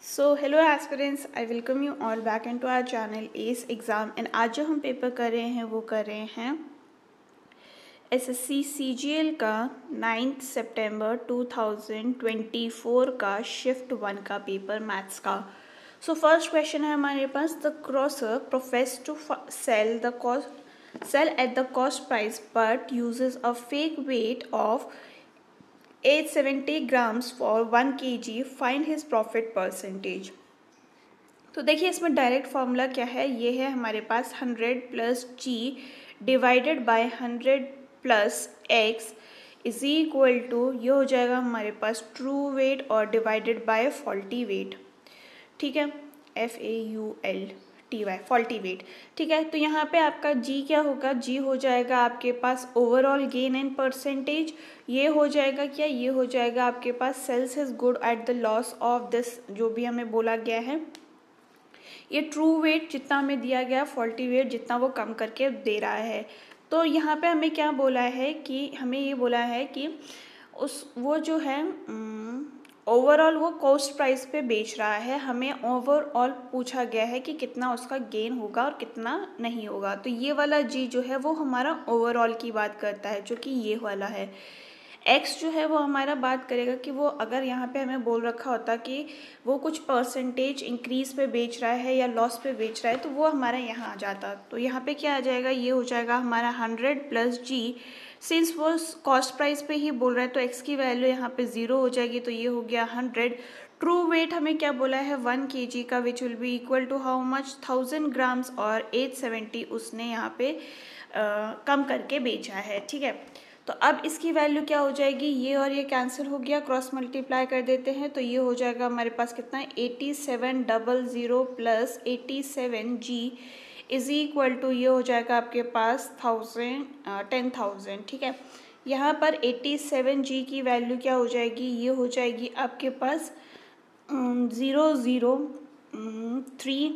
So hello aspirants, I welcome you all back into our channel S exam. And आज जो हम paper कर रहे हैं वो कर रहे हैं एसएससी सीजीएल का 9 सितंबर 2024 का शिफ्ट 1 का पेपर मैथ्स का। सो फर्स्ट क्वेश्चन है हमारे पास, the grocer profess to sell at the cost price but uses a fake weight of 870 grams for 1 kg, find his profit percentage। तो देखिए इसमें डायरेक्ट फार्मूला क्या है, ये है हमारे पास 100 plus G divided by 100 plus X is equal to, ये हो जाएगा हमारे पास ट्रू वेट और डिवाइडेड बाय फॉल्टी वेट। ठीक है, FAULTY फॉल्टी वेट। ठीक है, तो यहाँ पे आपका जी क्या होगा, जी हो जाएगा आपके पास ओवरऑल गेन एंड परसेंटेज। ये हो जाएगा क्या, ये हो जाएगा आपके पास sales is good at the loss of this, जो भी हमें बोला गया है। ये ट्रू वेट जितना हमें दिया गया, फॉल्टी वेट जितना वो कम करके दे रहा है। तो यहाँ पे हमें क्या बोला है कि हमें ये बोला है कि वो जो है ओवरऑल वो कॉस्ट प्राइस पे बेच रहा है। हमें ओवरऑल पूछा गया है कि कितना उसका गेन होगा और कितना नहीं होगा। तो ये वाला जी जो है वो हमारा ओवरऑल की बात करता है, जो कि ये वाला है। एक्स जो है वो हमारा बात करेगा कि वो अगर यहाँ पे हमें बोल रखा होता कि वो कुछ परसेंटेज इंक्रीज पे बेच रहा है या लॉस पे बेच रहा है, तो वो हमारा यहाँ आ जाता। तो यहाँ पे क्या आ जाएगा, ये हो जाएगा हमारा 100 प्लस जी। सिंस वो कॉस्ट प्राइस पे ही बोल रहा है तो एक्स की वैल्यू यहाँ पे 0 हो जाएगी, तो ये हो गया 100। ट्रू वेट हमें क्या बोला है 1 kg का, which will be equal to how much 1000 grams, और 870 उसने यहाँ पे कम करके बेचा है। ठीक है, तो अब इसकी वैल्यू क्या हो जाएगी, ये और ये कैंसिल हो गया, क्रॉस मल्टीप्लाई कर देते हैं तो ये हो जाएगा हमारे पास कितना है 8700 plus 87g is equal to, ये हो जाएगा आपके पास 10,000। ठीक है, यहाँ पर 87g की वैल्यू क्या हो जाएगी, ये हो जाएगी आपके पास 003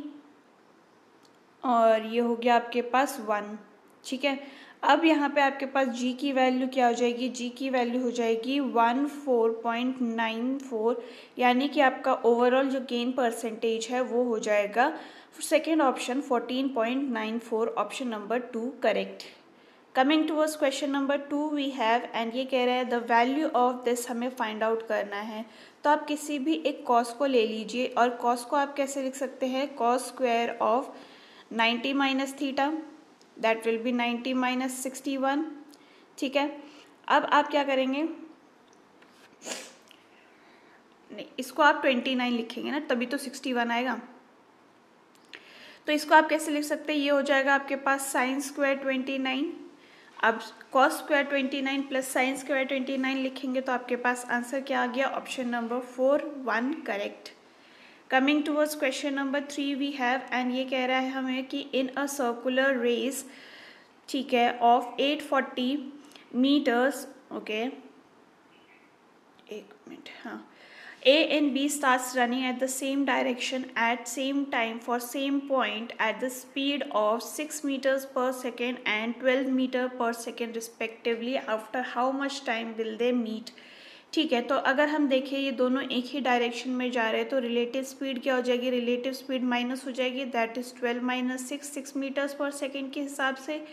और ये हो गया आपके पास 1। ठीक है, अब यहाँ पे आपके पास जी की वैल्यू क्या हो जाएगी, जी की वैल्यू हो जाएगी 14.94, यानी कि आपका ओवरऑल जो गेन परसेंटेज है वो हो जाएगा second option 14.94, option number 2 correct. Coming towards question number 2 we have, and ये कह रहा है द वैल्यू ऑफ दिस हमें फाइंड आउट करना है। तो आप किसी भी एक कॉस को ले लीजिए, और कॉस को आप कैसे लिख सकते हैं, cos square of 90 minus theta, that will be 90 minus 61। ठीक है, अब आप क्या करेंगे, नहीं इसको आप 29 लिखेंगे ना, तभी तो 61 आएगा। तो इसको आप कैसे लिख सकते हैं, ये हो जाएगा आपके पास साइन स्क्वायर 29, अब cos square 29 plus sine square 29 लिखेंगे तो आपके पास आंसर क्या आ गया, option number 4 1 correct. Coming towards question number 3 we have, and ये कह रहा है हमें कि इन अ सर्कुलर रेस, ठीक है, ऑफ 840 मीटर्स, ओके एक मिनट, हाँ, A and B starts running at the same direction at same time for same point at the speed of 6 meters per second and 12 meter per second respectively. After how much time will they meet? ठीक है, तो अगर हम देखें ये दोनों एक ही direction में जा रहे हैं तो रिलेटिव स्पीड क्या हो जाएगी, रिलेटिव स्पीड माइनस हो जाएगी, दैट इज़ 12 माइनस 6 मीटर्स पर सेकेंड के हिसाब से।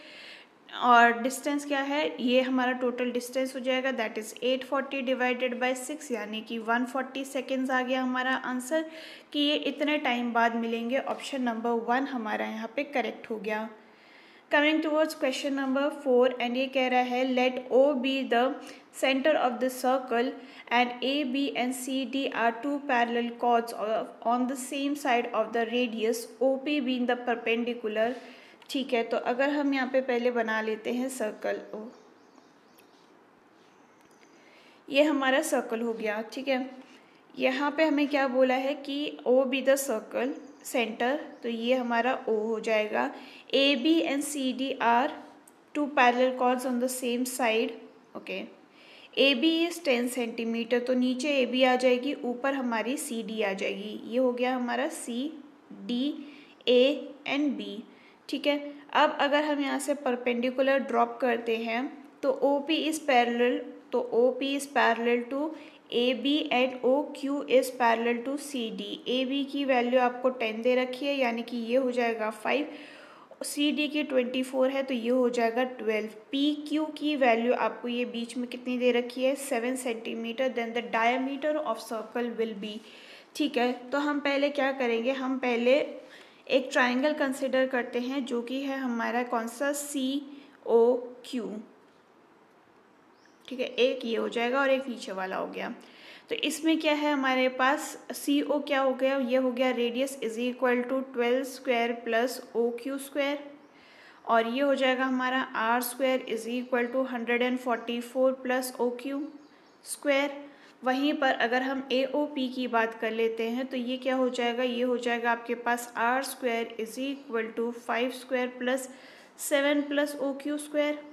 और डिस्टेंस क्या है, ये हमारा टोटल डिस्टेंस हो जाएगा, दैट इज़ 840 डिवाइडेड बाय 6, यानी कि 140 सेकेंड्स आ गया हमारा आंसर, कि ये इतने टाइम बाद मिलेंगे। ऑप्शन नंबर 1 हमारा यहाँ पे करेक्ट हो गया। Coming towards question number 4, and ये कह रहा है let O be the centre of the circle and A B and C D are two parallel chords on the same side of the radius, O P being the perpendicular. ठीक है, तो अगर हम यहाँ पे पहले बना लेते हैं सर्कल, ये हमारा सर्कल हो गया। ठीक है, यहाँ पे हमें क्या बोला है कि O be the circle centre, तो ये हमारा ओ हो जाएगा। A B and C D are two parallel chords on the same side, okay. A B is 10 centimetre, तो नीचे ए बी आ जाएगी, ऊपर हमारी सी डी आ जाएगी, ये हो गया हमारा C D A and B. ठीक है, अब अगर हम यहाँ से परपेंडिकुलर ड्रॉप करते हैं तो ओ पी इज़ पैरेलल, तो O P is parallel to A B and O Q is parallel to C D. A B की वैल्यू आपको 10 दे रखी है, यानी कि ये हो जाएगा 5, सी डी की 24 है तो ये हो जाएगा 12। पी क्यू की वैल्यू आपको ये बीच में कितनी दे रखी है, 7 centimetre. Then the diameter of circle will be. ठीक है, तो हम पहले क्या करेंगे, हम पहले एक ट्राइंगल कंसिडर करते हैं जो कि है हमारा कौन सा, सी ओ क्यू। ठीक है, एक ये हो जाएगा और एक नीचे वाला हो गया। तो इसमें क्या है हमारे पास, सी ओ क्या हो गया, ये हो गया radius is equal to 12 square plus O Q square, और ये हो जाएगा हमारा R square is equal to 144 plus O Q square. वहीं पर अगर हम ए ओ पी की बात कर लेते हैं तो ये क्या हो जाएगा, ये हो जाएगा आपके पास R square is equal to 5 square plus 7 plus O Q square.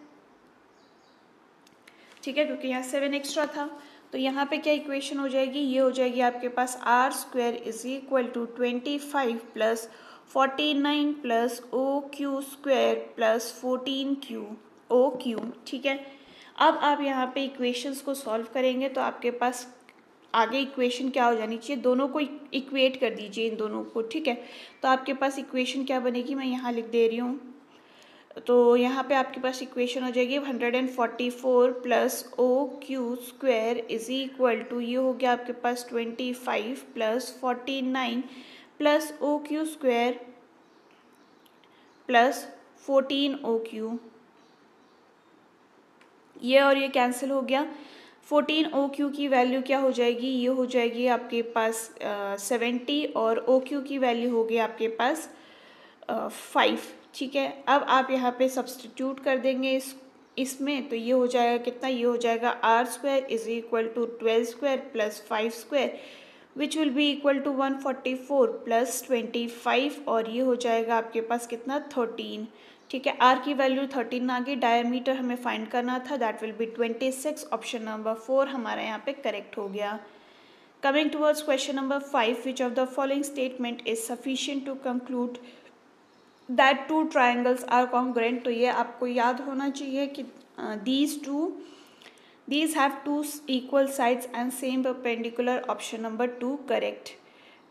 ठीक है, क्योंकि यहाँ 7 एक्स्ट्रा था, तो यहाँ पे क्या इक्वेशन हो जाएगी, ये हो जाएगी आपके पास R square is equal to 25 plus 49 plus O Q square plus 14 Q O Q. ठीक है, अब आप यहाँ पे इक्वेशंस को सॉल्व करेंगे तो आपके पास आगे इक्वेशन क्या हो जानी चाहिए, दोनों को इक्वेट कर दीजिए इन दोनों को। ठीक है, तो आपके पास इक्वेशन क्या बनेगी, मैं यहाँ लिख दे रही हूँ। तो यहाँ पे आपके पास इक्वेशन हो जाएगी 144 plus O Q square is equal to, ये हो गया आपके पास 25 plus 49 plus O Q square plus 14 O Q. ये और ये कैंसिल हो गया। 14 ओ क्यू की वैल्यू क्या हो जाएगी, ये हो जाएगी आपके पास 70, और ओ क्यू की वैल्यू होगी आपके पास 5। ठीक है, अब आप यहाँ पे सब्सटीट्यूट कर देंगे इसमें, तो ये हो जाएगा कितना, ये हो जाएगा R square is equal to 12 square plus 5 square which will be equal to 144 plus 25, और ये हो जाएगा आपके पास कितना, 13। ठीक है, आर की वैल्यू 13 आ गई, डायमीटर हमें फाइंड करना था, that will be 26। Option number 4 हमारा यहाँ पे करेक्ट हो गया। Coming towards question number 5, which of the following statement is sufficient to conclude that two triangles are congruent? तो ये आपको याद होना चाहिए कि these have two equal sides and same perpendicular. Option number 2 correct.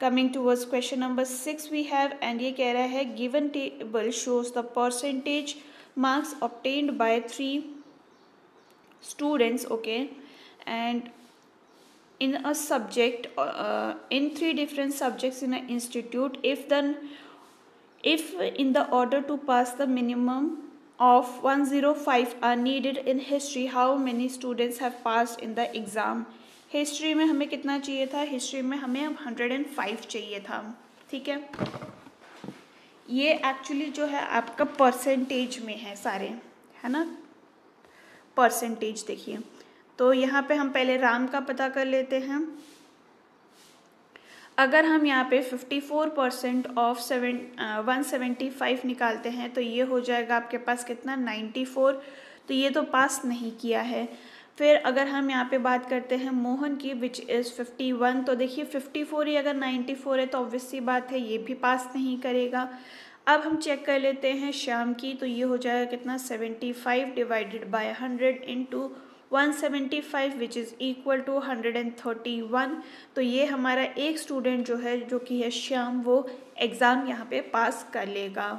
Coming towards question number 6 we have, and ये कह रहा है given table shows the percentage marks obtained by 3 students, okay, and in a subject in 3 different subjects in an institute, if in the order to pass the minimum of 105 are needed in history, how many students have passed in the exam? History में हमें कितना चाहिए था, history में हमें 105 चाहिए था। ठीक है, ये एक्चुअली जो है आपका परसेंटेज में है सारे, है ना, परसेंटेज देखिए। तो यहाँ पे हम पहले राम का पता कर लेते हैं। अगर हम यहाँ पे 54% ऑफ 175 निकालते हैं तो ये हो जाएगा आपके पास कितना, 94। तो ये तो पास नहीं किया है। फिर अगर हम यहाँ पे बात करते हैं मोहन की, विच इज़ 51, तो देखिए 54 ही अगर 94 है तो ऑब्वियस सी बात है ये भी पास नहीं करेगा। अब हम चेक कर लेते हैं श्याम की, तो ये हो जाएगा कितना, 75 divided by 100 into 175 which is equal to 131। तो ये हमारा एक स्टूडेंट जो है, जो कि है श्याम, वो एग्ज़ाम यहाँ पे पास कर लेगा।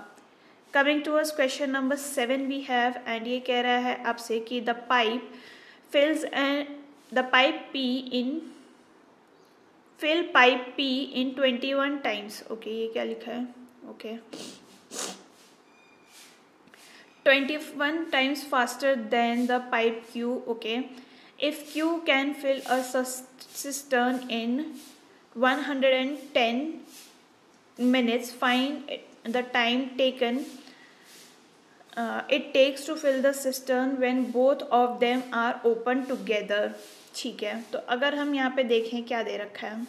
Coming towards question number 7 we have, and ये कह रहा है आपसे कि the pipe fills the pipe fill pipe P in 21 times. Okay, ये क्या लिखा है, okay, 21 times faster than the pipe Q. Okay, if Q can fill a cistern in 110 minutes, find the time taken it takes to fill the cistern when both of them are open together. ठीक है, तो अगर हम यहाँ पे देखें क्या दे रखा है,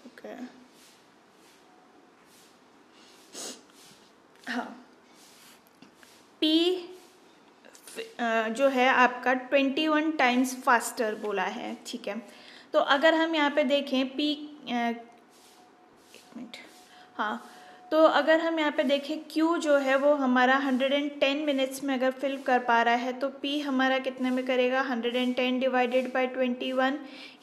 ओके, हाँ, P जो है आपका 21 टाइम्स फास्टर बोला है। ठीक है, तो अगर हम यहाँ पे देखें P, एक मिनट, हाँ, तो अगर हम यहाँ पे देखें Q जो है वो हमारा 110 मिनट्स में अगर फिल कर पा रहा है तो P हमारा कितने में करेगा 110 डिवाइडेड बाय 21,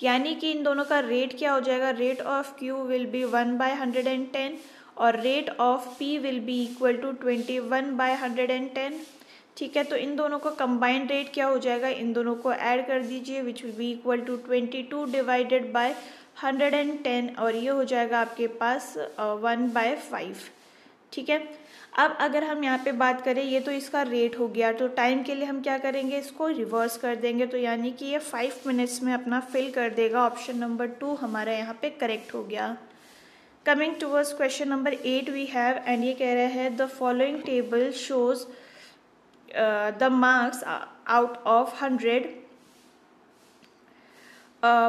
यानी कि इन दोनों का रेट क्या हो जाएगा, rate of Q will be 1/110 और rate of P will be equal to 21/110। ठीक है, तो इन दोनों को कंबाइंड रेट क्या हो जाएगा, इन दोनों को ऐड कर दीजिए which will be equal to 22 divided by 110 और ये हो जाएगा आपके पास 1/5। ठीक है, अब अगर हम यहाँ पे बात करें, ये तो इसका रेट हो गया, तो टाइम के लिए हम क्या करेंगे, इसको रिवर्स कर देंगे, तो यानी कि ये 5 मिनट्स में अपना फिल कर देगा। ऑप्शन नंबर 2 हमारा यहाँ पे करेक्ट हो गया। Coming towards question number 8 we have, and ये कह रहा है the following table shows the marks out of 100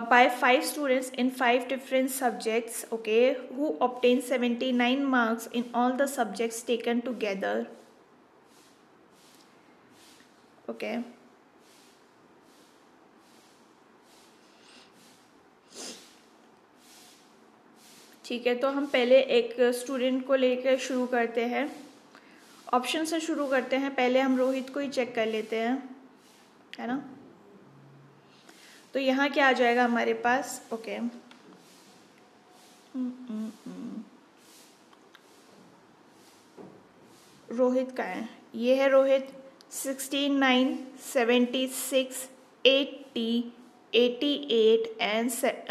by 5 students in 5 different subjects, okay, who obtained 79 marks in all the subjects taken together. Okay, ठीक है, तो हम पहले एक स्टूडेंट को लेकर शुरू करते हैं, ऑप्शन से शुरू करते हैं। पहले हम रोहित को ही चेक कर लेते हैं, है ना। तो यहाँ क्या आ जाएगा हमारे पास, ओके, रोहित का है, ये है रोहित 69, 76, 80, 88 एंड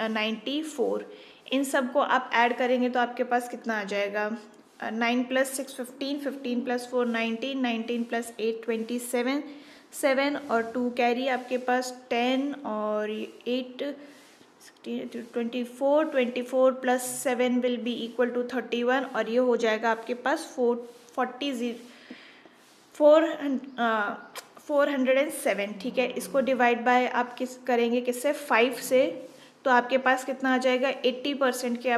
94। इन सब को आप ऐड करेंगे तो आपके पास कितना आ जाएगा, 9 + 6 15, 15 + 4 19, 19 + 8 27, 7 और 2 कैरी आपके पास 10 और 8 24, 24 + 7 विल बी इक्वल टू 31 और ये हो जाएगा आपके पास 407। ठीक है, इसको डिवाइड बाय आप किस करेंगे, किससे, 5 से, तो आपके पास कितना आ जाएगा, 80% के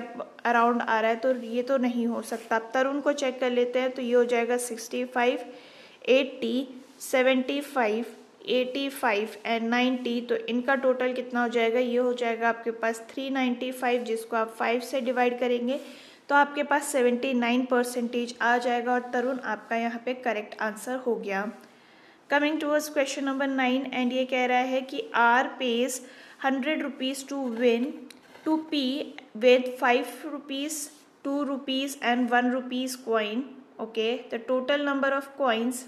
अराउंड आ रहा है, तो ये तो नहीं हो सकता। आप तरुण को चेक कर लेते हैं, तो ये हो जाएगा 65, 80, 75, 85 एंड 90, तो इनका टोटल कितना हो जाएगा, ये हो जाएगा आपके पास 395, जिसको आप 5 से डिवाइड करेंगे तो आपके पास 79% आ जाएगा और तरुण आपका यहाँ पे करेक्ट आंसर हो गया। Coming towards question number 9, and ये कह रहा है कि R pays 100 rupees to win to P with 5 rupees, 2 rupees and 1 rupees coin. Okay, the total number of coins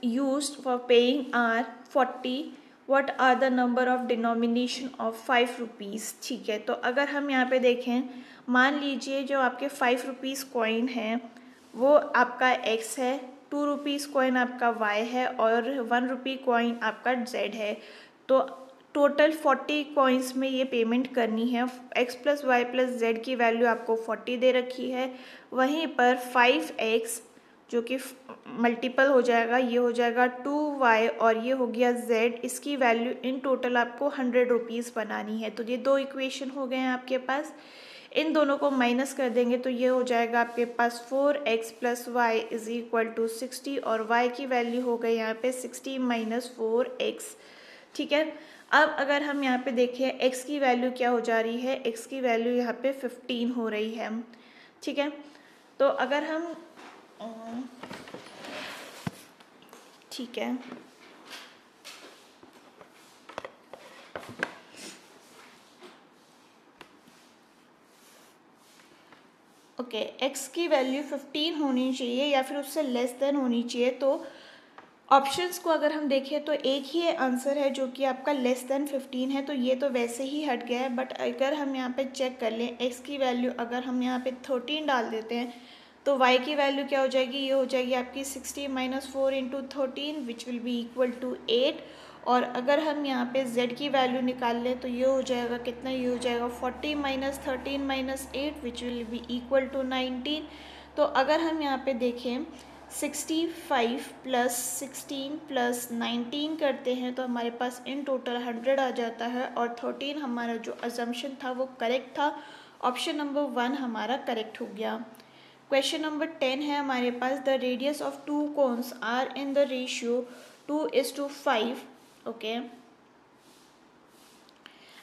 used for paying are 40. What are the number of denomination of 5 rupees? ठीक है, तो अगर हम यहाँ पे देखें, मान लीजिए जो आपके 5 रुपीज़ कॉइन है वो आपका x है, 2 रुपीज़ कॉइन आपका y है और 1 रुपी कॉइन आपका z है। तो टोटल 40 कॉइन्स में ये पेमेंट करनी है। x + y + z की वैल्यू आपको 40 दे रखी है, वहीं पर 5x जो कि मल्टीपल हो जाएगा, ये हो जाएगा 2y और ये हो गया z, इसकी वैल्यू इन टोटल आपको 100 रुपीज़ बनानी है। तो ये दो इक्वेशन हो गए हैं आपके पास, इन दोनों को माइनस कर देंगे तो ये हो जाएगा आपके पास 4x + y = 60 और y की वैल्यू हो गई यहाँ पे 60 - 4x। ठीक है, अब अगर हम यहाँ पे देखें x की वैल्यू क्या हो जा रही है, x की वैल्यू यहाँ पे 15 हो रही है। ठीक है, तो अगर हम ठीक है, ओके, x की वैल्यू 15 होनी चाहिए या फिर उससे लेस देन होनी चाहिए। तो ऑप्शंस को अगर हम देखें तो एक ही आंसर है जो कि आपका लेस देन 15 है, तो ये तो वैसे ही हट गया है। बट अगर हम यहाँ पे चेक कर लें, x की वैल्यू अगर हम यहाँ पे 13 डाल देते हैं तो y की वैल्यू क्या हो जाएगी, ये हो जाएगी आपकी 60 - 4 × 13 which will be equal to 8। और अगर हम यहाँ पे z की वैल्यू निकाल लें तो ये हो जाएगा कितना, ये हो जाएगा 40 - 13 - 8 which will be equal to 19। तो अगर हम यहाँ पे देखें 65 + 16 + 19 करते हैं तो हमारे पास इन टोटल 100 आ जाता है और 13 हमारा जो अजम्पशन था वो करेक्ट था। ऑप्शन नंबर 1 हमारा करेक्ट हो गया। क्वेश्चन नंबर 10 है हमारे पास, the radius of 2 cones are in the ratio 2:5, okay,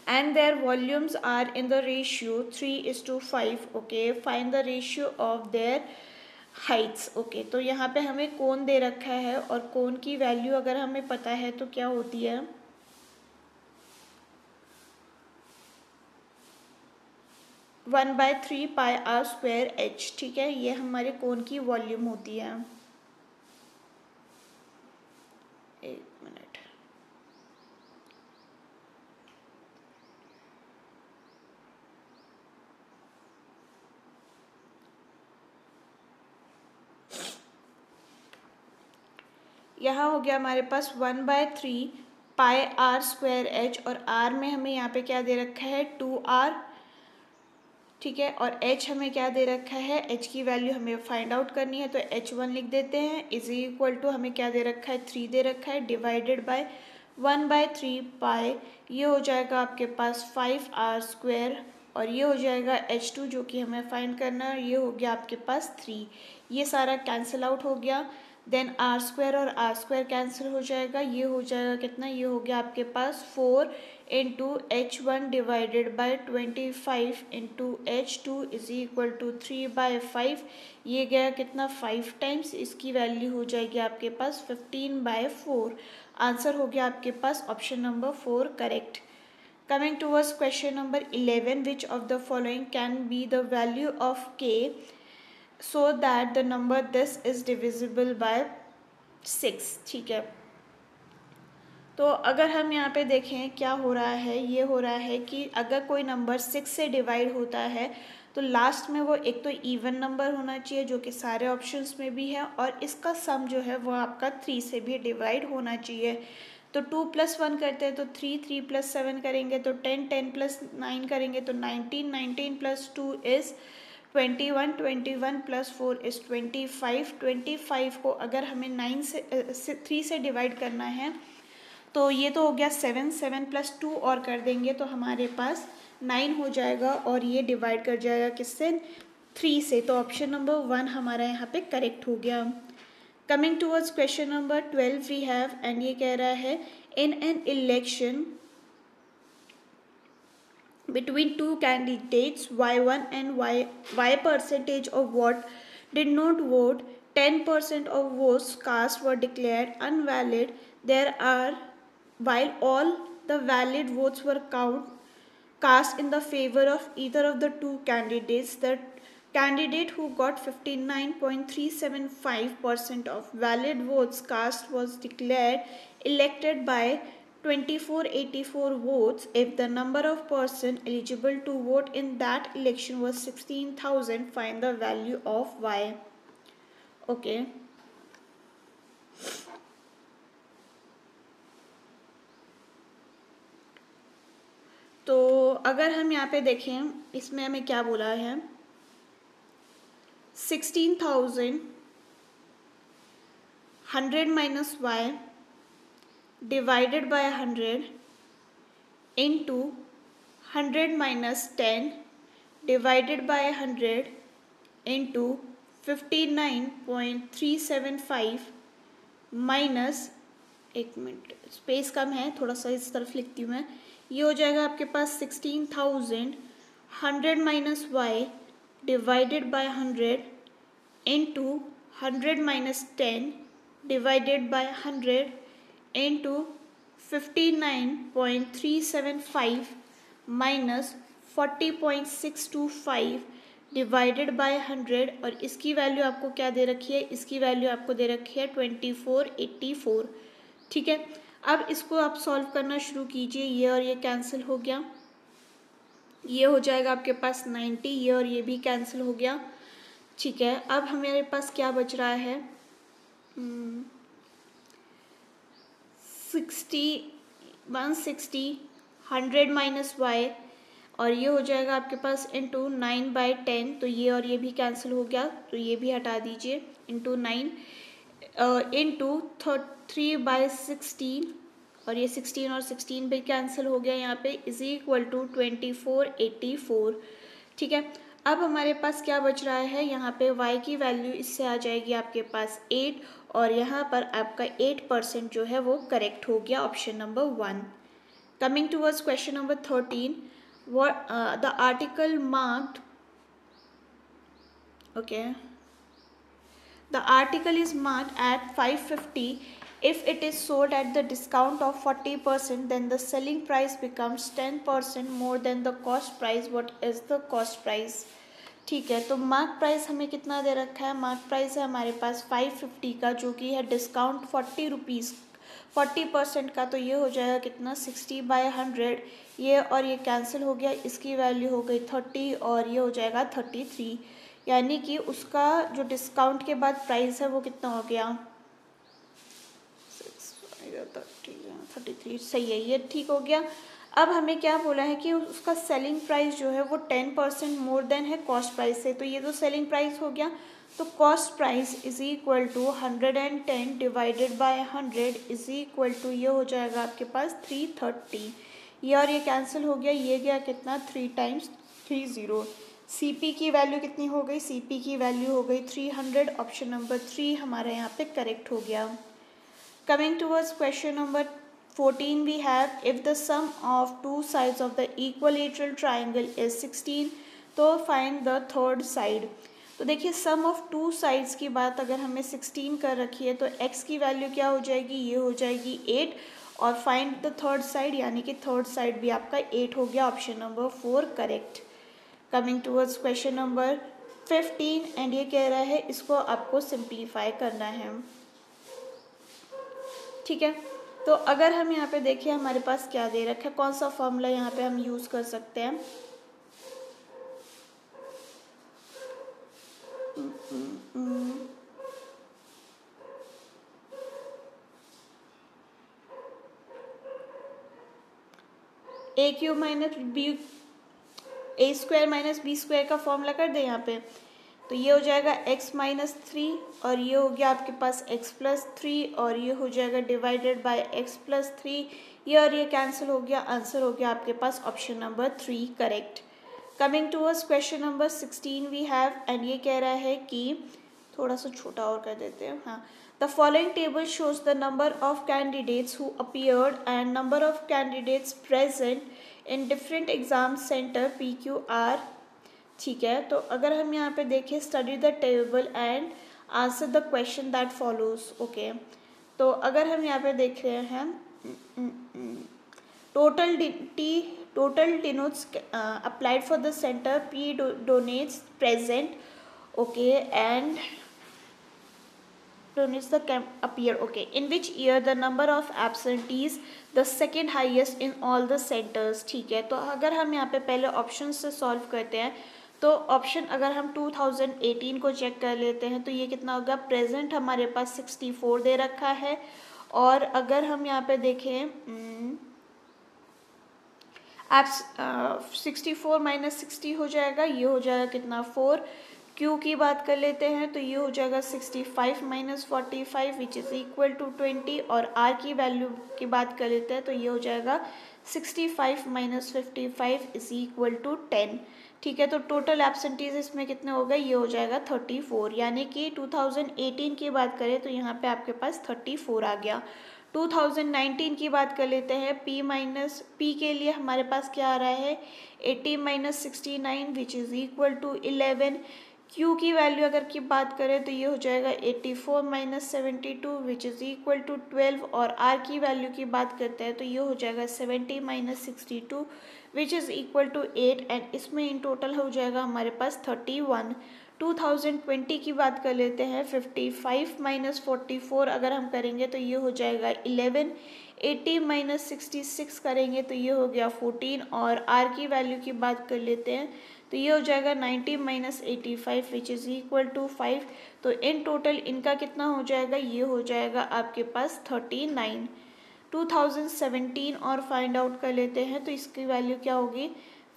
and their volumes are in the ratio 3:5. Okay, find the ratio of their heights. Okay, तो यहाँ पे हमें कोण दे रखा है और कोण की वैल्यू अगर हमें पता है तो क्या होती है, 1/3 पाई आर स्क्वायर एच। ठीक है, ये हमारे कोण की वॉल्यूम होती है। एक मिनट, यहाँ हो गया हमारे पास 1/3 पाई आर स्क्वायर एच, और आर में हमें यहाँ पे क्या दे रखा है, 2r। ठीक है, और h हमें क्या दे रखा है, h की वैल्यू हमें फाइंड आउट करनी है, तो h1 लिख देते हैं, इज इक्वल टू हमें क्या दे रखा है, 3 दे रखा है, डिवाइडेड बाय 1/3 पाई, ये हो जाएगा आपके पास 5r स्क्वायर, और ये हो जाएगा h2 जो कि हमें फाइंड करना है, ये हो गया आपके पास 3। ये सारा कैंसिल आउट हो गया, देन आर स्क्वायर और आर स्क्वायर कैंसिल हो जाएगा, ये हो जाएगा कितना, ये हो गया आपके पास 4 into h1 divided by 25 into h2 is equal to 3/5। ये गया कितना, 5 टाइम्स, इसकी वैल्यू हो जाएगी आपके पास 15/4। आंसर हो गया आपके पास option number 4 correct. Coming towards question number 11, which of the following can be the value of k so that the number this is divisible by 6। ठीक है, तो अगर हम यहाँ पे देखें क्या हो रहा है, ये हो रहा है कि अगर कोई नंबर 6 से डिवाइड होता है तो लास्ट में वो एक तो इवन नंबर होना चाहिए जो कि सारे ऑप्शंस में भी है, और इसका सम जो है वो आपका 3 से भी डिवाइड होना चाहिए। तो 2 + 1 करते हैं तो 3, 3 + 7 करेंगे तो 10, 10 + 9 करेंगे तो 19, 19 + 2 इज़ 21, 21 + 4 इज़ 25। 25 को अगर हमें 3 से डिवाइड करना है तो ये तो हो गया 7, 7 + 2 और कर देंगे तो हमारे पास 9 हो जाएगा, और ये डिवाइड कर जाएगा किससे, 3 से। तो ऑप्शन नंबर 1 हमारा यहाँ पे करेक्ट हो गया। Coming towards question number 12 we have, and ये कह रहा है in an election between two candidates y1 and y percentage of what did not vote, 10% of votes cast were declared invalid. There are, while all the valid votes were cast in the favor of either of the two candidates, the candidate who got 59.375% of valid votes cast was declared elected by 2484 votes if the number of persons eligible to vote in that election was 16,000. Find the value of y. Okay. तो अगर हम यहाँ पे देखें, इसमें हमें क्या बोला है, 16,000 100 minus y divided by 100 into 100 minus 10 divided by 100 into 59.375 minus, एक मिनट स्पेस कम है, थोड़ा सा इस तरफ लिखती हूँ मैं, ये हो जाएगा आपके पास 16,000 100 minus Y divided by 100 into 100 minus 10 divided by 100 into 59.375 minus 40.625 divided by 100, और इसकी वैल्यू आपको क्या दे रखी है, इसकी वैल्यू आपको दे रखी है 2484। ठीक है, अब इसको आप सॉल्व करना शुरू कीजिए, ये और ये कैंसिल हो गया, ये हो जाएगा आपके पास 90, ये और ये भी कैंसिल हो गया। ठीक है, अब हमारे पास क्या बच रहा है, 160 100 माइनस वाई, और ये हो जाएगा आपके पास इंटू 9/10, तो ये और ये भी कैंसिल हो गया तो ये भी हटा दीजिए, इंटू 9 इंटू 3/16, और ये 16 और 16 भी कैंसिल हो गया यहाँ पे, इज इक्वल टू 2484। ठीक है, अब हमारे पास क्या बच रहा है, यहाँ पे y की वैल्यू इससे आ जाएगी आपके पास 8, और यहाँ पर आपका 8% जो है वो करेक्ट हो गया, option number 1। Coming towards question number 13, what the article marked, okay, the article is marked at 550. If it is sold at the discount of 40%, then the selling price becomes 10% more than the cost price. What is the cost price? ठीक है, तो mark price हमें कितना दे रखा है? Mark price है हमारे पास 550 का, जो कि है डिस्काउंट 40 रुपीज़ 40% का, तो ये हो जाएगा कितना? 60/100। ये और ये कैंसिल हो गया, इसकी वैल्यू हो गई 30 और ये हो जाएगा 33, यानी कि उसका जो डिस्काउंट के बाद प्राइस है वो कितना हो गया? 33, सही है, ये ठीक हो गया। अब हमें क्या बोला है कि उसका सेलिंग प्राइस जो है वो 10% मोर देन है कॉस्ट प्राइस से, तो ये तो सेलिंग प्राइस हो गया। तो cost price is equal to 110 divided by 100 is equal to, ये हो जाएगा आपके पास 330। ये और ये कैंसिल हो गया, ये गया कितना? 3 टाइम्स 30। सीपी की वैल्यू कितनी हो गई? सीपी की वैल्यू हो गई 300। ऑप्शन नंबर 3 हमारा यहाँ पे करेक्ट हो गया। Coming towards question number 14, we have if the sum of two sides of the equilateral triangle is 16, तो find the third side। तो देखिए सम ऑफ टू साइड्स की बात अगर हमें 16 कर रखी है तो x की वैल्यू क्या हो जाएगी? ये हो जाएगी 8, और फाइंड द थर्ड साइड, यानी कि थर्ड साइड भी आपका 8 हो गया। Option number 4 correct. Coming towards question number 15, and ये कह रहा है इसको आपको सिंप्लीफाई करना है। ठीक है, तो अगर हम यहाँ पे देखें हमारे पास क्या दे रखा है, कौन सा फॉर्मूला यहाँ पे हम यूज़ कर सकते हैं? ए क्यूब माइनस बी, ए स्क्वायर माइनस बी स्क्वायर का फॉर्मूला कर दे यहाँ पे, तो ये हो जाएगा x-3 और ये हो गया आपके पास x+3 और ये हो जाएगा डिवाइडेड बाय x+3, ये और ये कैंसिल हो गया, आंसर हो गया आपके पास option number 3 correct. Coming towards question number 16 we have, and ये कह रहा है कि थोड़ा सा छोटा और कर देते हैं। हाँ, the following table shows the number of candidates who appeared and number of candidates present in different exam centre PQR। ठीक है, तो अगर हम यहाँ पे देखें study the table and answer the question that follows. Okay, तो अगर हम यहाँ पे देख रहे हैं total denotes applied for the centre, P donates present, okay, and donates the camp appear, okay, in which year the number of absentees the second highest in all the centers। ठीक है, तो अगर हम यहाँ पे पहले ऑप्शन से solve करते हैं तो ऑप्शन अगर हम 2018 को चेक कर लेते हैं तो ये कितना होगा? प्रेजेंट हमारे पास 64 दे रखा है, और अगर हम यहाँ पे देखें 64 माइनस 60 हो जाएगा, ये हो जाएगा कितना? 4। क्यू की बात कर लेते हैं तो ये हो जाएगा 65 minus 45 which is equal to 20, और आर की वैल्यू की बात कर लेते हैं तो ये हो जाएगा 65 माइनस 55 इज इक्वल टू 10। ठीक है, तो टोटल एब्सेंटीज इसमें कितने हो गए? ये हो जाएगा 34, यानी कि 2018 की बात करें तो यहाँ पे आपके पास 34 आ गया। 2019 की बात कर लेते हैं, P के लिए हमारे पास क्या आ रहा है? 80 minus 69 which is equal to 11। Q की वैल्यू अगर की बात करें तो ये हो जाएगा 84 minus 72 which is equal to 12, और R की वैल्यू की बात करते हैं तो ये हो जाएगा 70 minus 62 which is equal to 8, and इसमें इन टोटल हो जाएगा हमारे पास 31। 2020 की बात कर लेते हैं, 55 माइनस 44 अगर हम करेंगे तो ये हो जाएगा 11। 80 माइनस 66 करेंगे तो ये हो गया 14, और R की वैल्यू की बात कर लेते हैं तो ये हो जाएगा 90 minus 85 which is equal to 5। तो इन टोटल इनका कितना हो जाएगा? ये हो जाएगा आपके पास 39। 2017 और फाइंड आउट कर लेते हैं तो इसकी वैल्यू क्या होगी?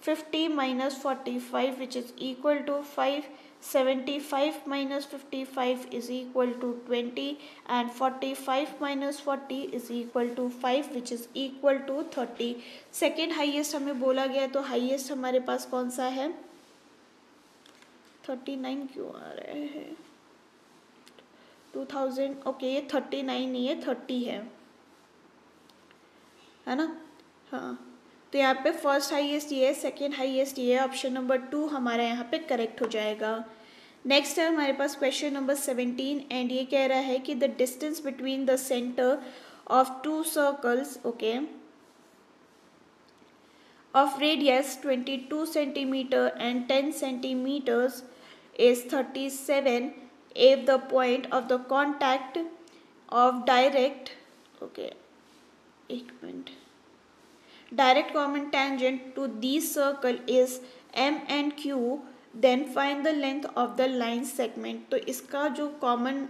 50 minus 45 which is equal to 5। 75 minus 55 is equal to 20, and 45 minus 40 is equal to 5 which is equal to 30। Second highest हमें बोला गया, तो हाईएस्ट हमारे पास कौन सा है? 39 क्यों आ रहे हैं? 2000, ओके, ये 39 नहीं है, 30 है ना? हाँ, तो यहाँ पे फर्स्ट हाईएस्ट ये है, सेकेंड हाईएस्ट ये है, ऑप्शन नंबर 2 हमारा यहाँ पे करेक्ट हो जाएगा। नेक्स्ट है हमारे पास क्वेश्चन नंबर 17 एंड ये कह रहा है कि the distance between the centre of to circles okay of radius 22 centimeter and 10 centimeters is 37 if the point of the contact of direct okay एक minute direct common tangent to this circle is m and q then find the length of the line segment। तो इसका जो common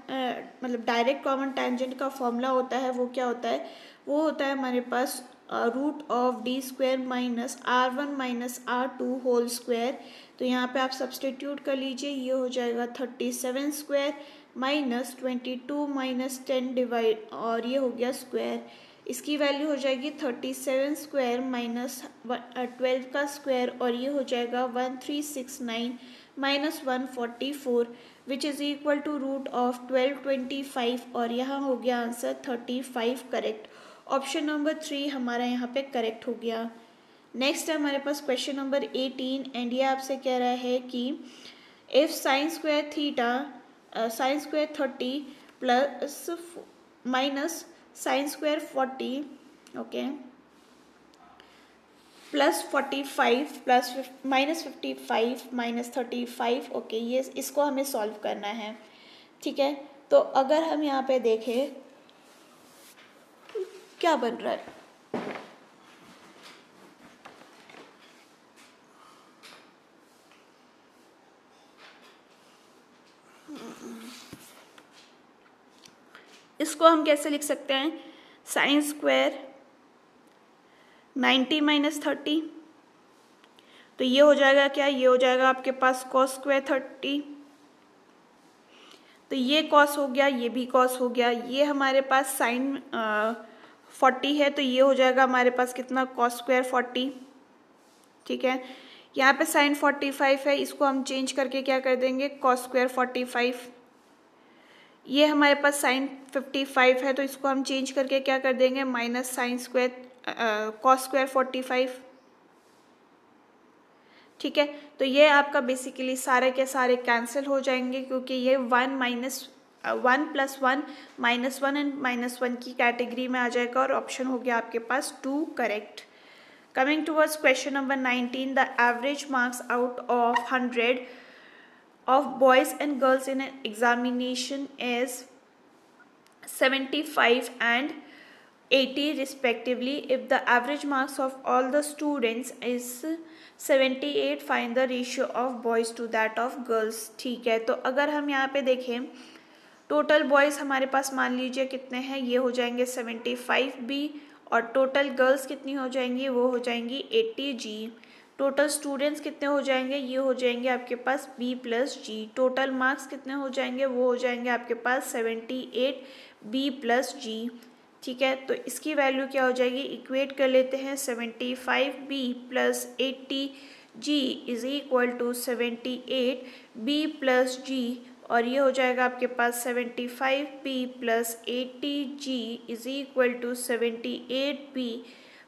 मतलब direct common tangent का formula होता है वो क्या होता है, वो होता है हमारे पास root of D square minus R1 minus R2 whole square. तो यहाँ पे आप सब्सटीट्यूट कर लीजिए, ये हो जाएगा 37 स्क्वायर माइनस 22 माइनस 10 डिवाइड और ये हो गया स्क्वायर। इसकी वैल्यू हो जाएगी 37 स्क्वायर माइनस 12 का स्क्वायर और ये हो जाएगा 1369 minus 144 which is equal to root of 1225 और यहाँ हो गया आंसर 35 करेक्ट। ऑप्शन नंबर 3 हमारा यहाँ पे करेक्ट हो गया। नेक्स्ट है हमारे पास क्वेश्चन नंबर 18 एंड ये आपसे कह रहा है कि if sine square theta sine square 30 plus minus sine square 40 okay plus 45 plus minus 55 minus 35 okay ये इसको हमें सॉल्व करना है। ठीक है, तो अगर हम यहाँ पे देखें क्या बन रहा है, इसको हम कैसे लिख सकते हैं, साइन स्क्वायर 90 माइनस 30 तो ये हो जाएगा क्या, ये हो जाएगा आपके पास कॉस स्क्वायर 30। तो ये कॉस हो गया, ये भी कॉस हो गया, ये हमारे पास साइन 40 है तो ये हो जाएगा हमारे पास कितना कॉस स्क्वायर 40। ठीक है, यहाँ पे साइन 45 है, इसको हम चेंज करके क्या कर देंगे कॉस स्क्वायर 45। ये हमारे पास साइन 55 है तो इसको हम चेंज करके क्या कर देंगे minus sine square cos square 45। ठीक है, तो ये आपका बेसिकली सारे के सारे कैंसिल हो जाएंगे क्योंकि ये 1 प्लस 1 माइनस 1 एंड माइनस 1 की कैटेगरी में आ जाएगा और ऑप्शन हो गया आपके पास 2 correct. Coming towards question number 19, the average marks out of 100 of boys and girls in an examination is 75 and 80 respectively. If the average marks of all the students is 78, find the ratio of boys to that of girls। ठीक है, तो अगर हम यहाँ पे देखें total boys हमारे पास मान लीजिए कितने हैं, ये हो जाएंगे 75 बी और टोटल गर्ल्स कितनी हो जाएंगी, वो हो जाएंगी 80 जी। टोटल स्टूडेंट्स कितने हो जाएंगे, ये हो जाएंगे आपके पास बी प्लस जी। टोटल मार्क्स कितने हो जाएंगे, वो हो जाएंगे आपके पास 78 बी प्लस जी। ठीक है, तो इसकी वैल्यू क्या हो जाएगी, इक्वेट कर लेते हैं 75 B plus 80 G is equal to 78 B plus G और ये हो जाएगा आपके पास 75 B plus 80 G is equal to 78 B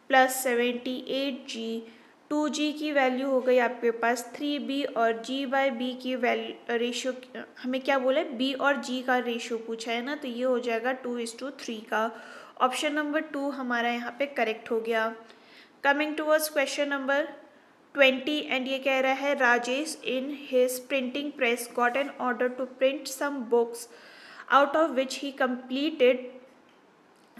plus 78 G. 2g की वैल्यू हो गई आपके पास 3b और g बाई बी की वैल्यू रेशियो हमें क्या बोला है, b और g का रेशियो पूछा है ना, तो ये हो जाएगा 2:3 का। ऑप्शन नंबर 2 हमारा यहाँ पे करेक्ट हो गया। Coming towards question number 20 and ये कह रहा है Rajesh in his printing press got an order to print some books out of which he completed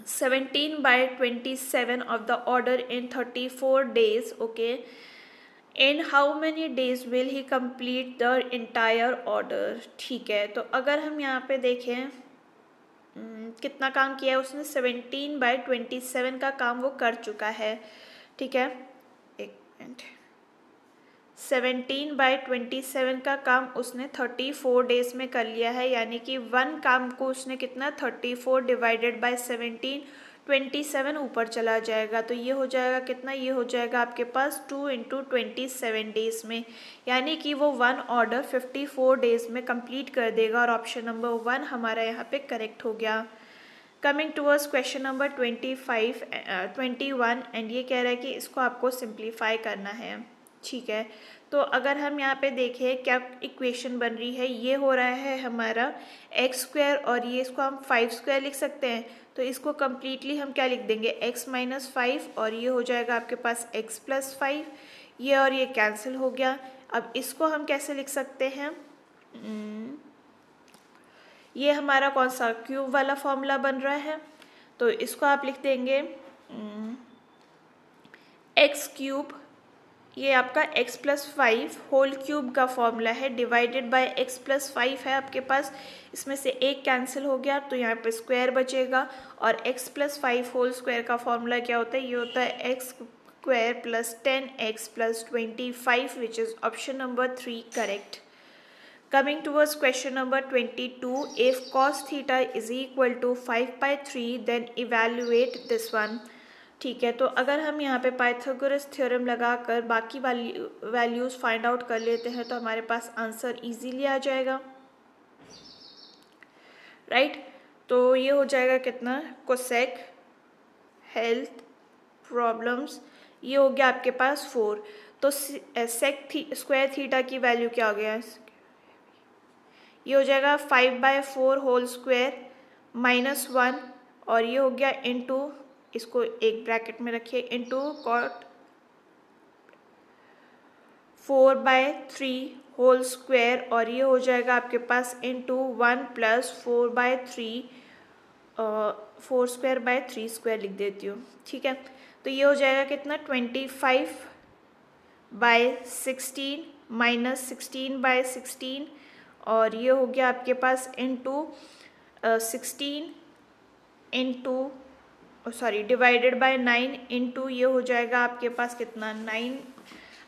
17/27 of the order in 34 days. Okay, in how many days will he complete the entire order? ठीक है, तो अगर हम यहाँ पे देखें कितना काम किया है उसने, 17/27 का काम वो कर चुका है। ठीक है, एक मिनट, 17/27 का काम उसने 34 डेज में कर लिया है, यानी कि 1 काम को उसने कितना 34 डिवाइडेड बाय 17 27 ऊपर चला जाएगा, तो ये हो जाएगा कितना, ये हो जाएगा आपके पास 2 × 27 डेज में, यानी कि वो 1 ऑर्डर 54 डेज में कंप्लीट कर देगा और ऑप्शन नंबर 1 हमारा यहाँ पे करेक्ट हो गया। Coming towards question number 21 and ये कह रहा है कि इसको आपको सिंप्लीफाई करना है। ठीक है, तो अगर हम यहाँ पे देखें क्या इक्वेशन बन रही है, ये हो रहा है हमारा एक्स स्क्वायर और ये इसको हम 5 स्क्वायर लिख सकते हैं। तो इसको कम्प्लीटली हम क्या लिख देंगे, x माइनस 5 और ये हो जाएगा आपके पास x प्लस 5। ये और ये कैंसिल हो गया। अब इसको हम कैसे लिख सकते हैं, ये हमारा कौन सा क्यूब वाला फॉर्मूला बन रहा है, तो इसको आप लिख देंगे एक्स क्यूब, ये आपका x प्लस 5 होल क्यूब का फॉर्मूला है, डिवाइडेड बाय x प्लस 5 है आपके पास, इसमें से एक कैंसिल हो गया तो यहाँ पे स्क्वायर बचेगा। और x प्लस 5 होल स्क्वायर का फॉर्मूला क्या होता है, ये होता है x square plus 10x plus 25 which is option number 3 correct. Coming towards question number 22, if cos theta is equal to 5/3 then evaluate this one। ठीक है, तो अगर हम यहाँ पे पाइथागोरस थ्योरम लगाकर बाकी वैल्यूज़ फाइंड आउट कर लेते हैं तो हमारे पास आंसर इजीली आ जाएगा, राइट। तो ये हो जाएगा कितना, कोसेक हेल्थ प्रॉब्लम्स, ये हो गया आपके पास 4। तो सेक स्क्वायर थीटा की वैल्यू क्या हो गया, ये हो जाएगा 5/4 होल स्क्वायर माइनस 1 और ये हो गया इनटू, इसको एक ब्रैकेट में रखिए, इनटू कॉट 4/3 होल स्क्वायर और ये हो जाएगा आपके पास into 1 plus 4/3 4 square by 3 square लिख देती हूँ। ठीक है, तो ये हो जाएगा कितना 25/16 माइनस 16/16 और ये हो गया आपके पास into 16 into divided by 9 into ये हो जाएगा आपके पास कितना 9,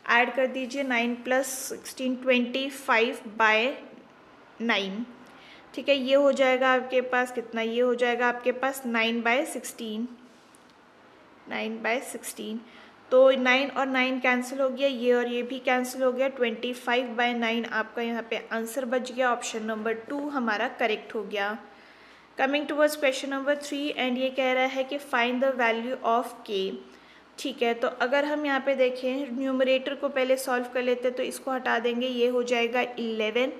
ऐड कर दीजिए 9 प्लस 16 25/9। ठीक है, ये हो जाएगा आपके पास कितना, ये हो जाएगा आपके पास 9/16 तो 9 और 9 कैंसिल हो गया, ये और ये भी कैंसिल हो गया, 25/9 आपका यहाँ पे आंसर बच गया, ऑप्शन नंबर 2 हमारा करेक्ट हो गया। Coming towards question number 3 and ये कह रहा है कि find the value of k। ठीक है, तो अगर हम यहाँ पे देखें न्यूमरेटर को पहले सॉल्व कर लेते हैं तो इसको हटा देंगे, ये हो जाएगा 11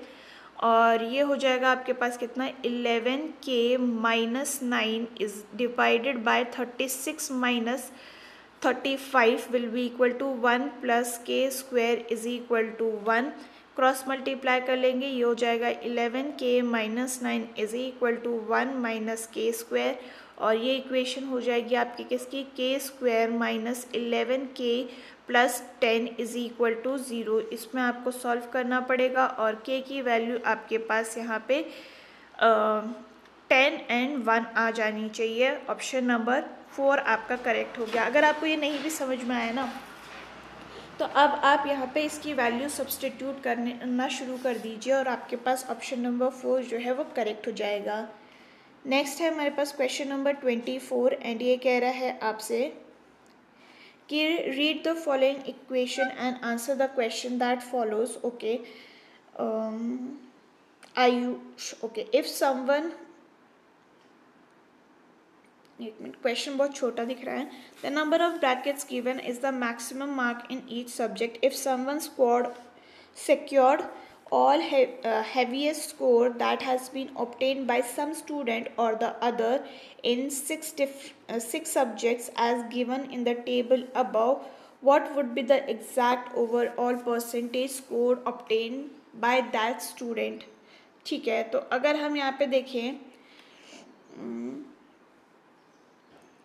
और ये हो जाएगा आपके पास कितना 11k minus 9 is divided by 36 minus 35 will be equal to 1 plus k square is equal to 1। Cross multiply कर लेंगे, ये हो जाएगा 11k minus 9 is equal to 1 minus K square और ये इक्वेशन हो जाएगी आपकी किसकी, K square minus 11k plus 10 is equal to 0। इसमें आपको सॉल्व करना पड़ेगा और k की वैल्यू आपके पास यहाँ पे 10 एंड 1 आ जानी चाहिए, ऑप्शन नंबर 4 आपका करेक्ट हो गया। अगर आपको ये नहीं भी समझ में आया ना तो अब आप यहाँ पे इसकी वैल्यू सब्सटीट्यूट करना शुरू कर दीजिए और आपके पास ऑप्शन नंबर 4 जो है वो करेक्ट हो जाएगा। नेक्स्ट है हमारे पास क्वेश्चन नंबर 24 एंड ये कह रहा है आपसे कि read the following equation and answer the question that follows. Okay, Ayush, okay, if someone, एक मिनट, क्वेश्चन बहुत छोटा दिख रहा है। The number of brackets given is the maximum mark in each subject if someone secured all heaviest score that has been obtained by some student or the other in 6 subjects as given in the table above, what would be the exact overall percentage score obtained by that student। ठीक है, तो अगर हम यहाँ पे देखें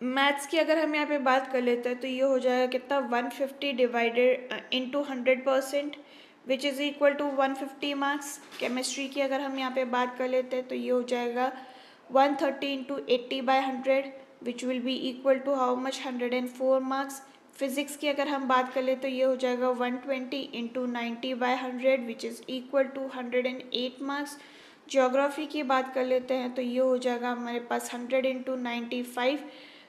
maths की, अगर हम यहाँ पे बात कर लेते हैं तो ये हो जाएगा कितना 150 divided into 100% which is equal to 150 marks. Chemistry की अगर हम यहाँ पे बात कर लेते हैं तो ये हो जाएगा 130 into 80/100 which will be equal to how much 104 marks. Physics की अगर हम बात कर ले तो ये हो जाएगा 120 into 90/100 which is equal to 108 marks. Geography की बात कर लेते हैं तो ये हो जाएगा हमारे पास 100 इंटू 95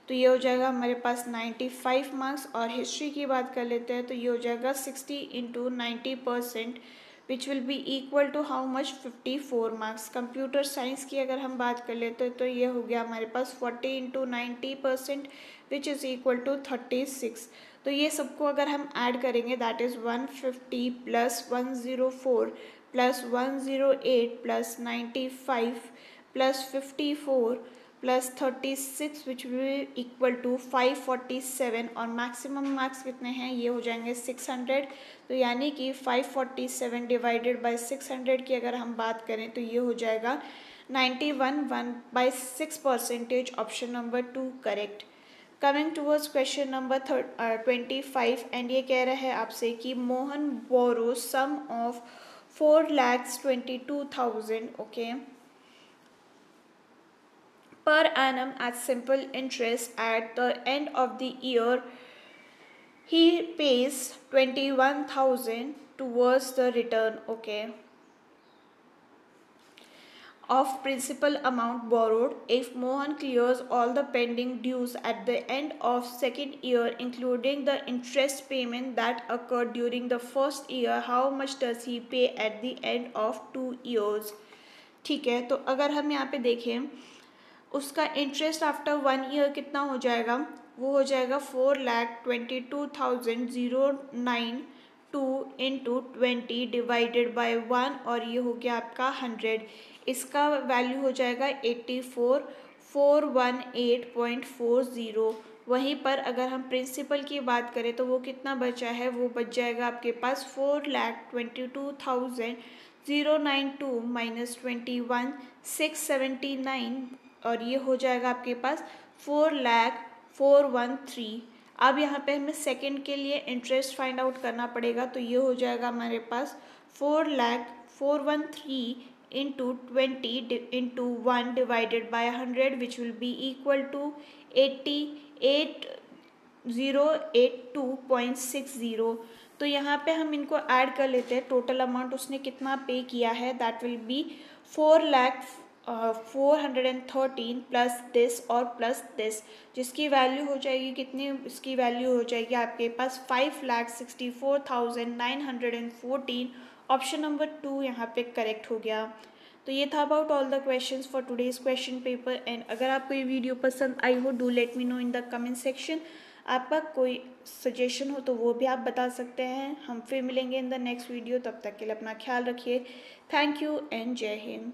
तो ये हो जाएगा हमारे पास 95 मार्क्स। और हिस्ट्री की बात कर लेते हैं तो ये हो जाएगा 60 into 90% which will be equal to how much 54 marks. Computer science की अगर हम बात कर लेते तो ये हो गया हमारे पास 40 into 90% which is equal to 36। तो ये सबको अगर हम ऐड करेंगे that is 150 plus 104 plus 108 plus 95 plus 54 plus 36 which will equal to 547 और मैक्सिमम मार्क्स कितने हैं ये हो जाएंगे 600। तो यानी कि 547 डिवाइडेड बाय 600 की अगर हम बात करें तो ये हो जाएगा 91/6%। Option number 2 correct. Coming towards question number 25 and ये कह रहा है आपसे कि Mohan borrow sum of 4,22,000 okay per annum at simple interest. At the end of the year he pays 21,000 towards the return okay of principal amount borrowed. If Mohan clears all the pending dues at the end of second year including the interest payment that occurred during the first year, how much does he pay at the end of 2 years? ठीक है, तो अगर हम यहाँ पे देखें उसका interest after 1 year कितना हो जाएगा, वो हो जाएगा 4,22,092 इंटू 20 डिवाइडेड बाय 1 और ये हो गया आपका 100। इसका वैल्यू हो जाएगा 84,418.40। वहीं पर अगर हम प्रिंसिपल की बात करें तो वो कितना बचा है, वो बच जाएगा आपके पास 4,22,092 माइनस 21,679 और ये हो जाएगा आपके पास 4,04,13। अब यहाँ पे हमें सेकंड के लिए इंटरेस्ट फाइंड आउट करना पड़ेगा, तो ये हो जाएगा हमारे पास 4,04,13 into 20 into 1 divided by 100 which will be equal to 88,082.60। तो यहाँ पे हम इनको ऐड कर लेते हैं, टोटल अमाउंट उसने कितना पे किया है that will be 4,413 plus this और प्लस दिस, जिसकी वैल्यू हो जाएगी कितनी, इसकी वैल्यू हो जाएगी आपके पास 5,64,914। ऑप्शन नंबर 2 यहाँ पे करेक्ट हो गया। तो ये था about all the questions for today's question paper. And अगर आपको ये वीडियो पसंद आई हो do let me know in the comment section. आपका कोई सजेशन हो तो वो भी आप बता सकते हैं। हम फिर मिलेंगे इन द नेक्स्ट वीडियो, तब तक के लिए अपना ख्याल रखिए। थैंक यू एंड जय हिंद।